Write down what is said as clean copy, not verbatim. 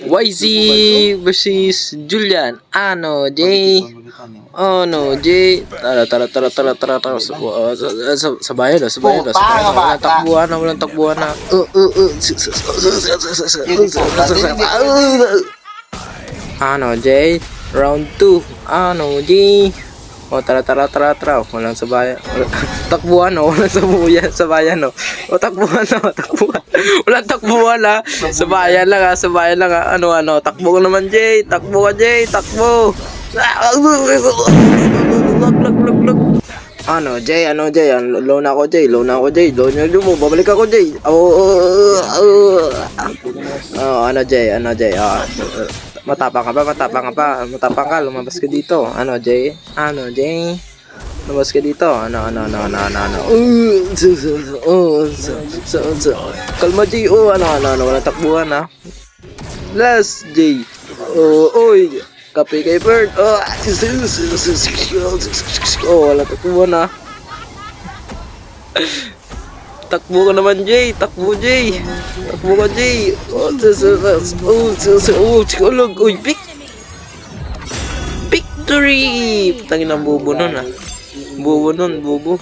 YZ versus Julian. Ano, Jay? Ano, Jay? Tara. Sabayan na. Walang takbuhan na. Ano, Jay? Round 2. Ano, Jay? O, tara. Walang sabayan. Takbuhan, no? Walang sabayan, no? O, takbuhan. Walang takbuhan, ha? Sabayan lang, ha? Ano, takbo ko naman, Jay. Takbo ka, Jay. Takbo. Lag. Ano, Jay? Low na ako, Jay. Low nyo mo. Babalik ako, Jay. Ano, Jay? Matapang ka pa. Lumabas ka dito. Ano, Jay? Lumabas ka dito. Ano. Kalma, Jay. Walang takbuhan, ha? Last, Jay. Oy. Kape kay Bird. Walang takbuhan, ha? Takbo ka naman, Jay. Takbo ka, Jay. Sikulog. Uy, victory! Tangin ang bobo nun, ha. Bobo.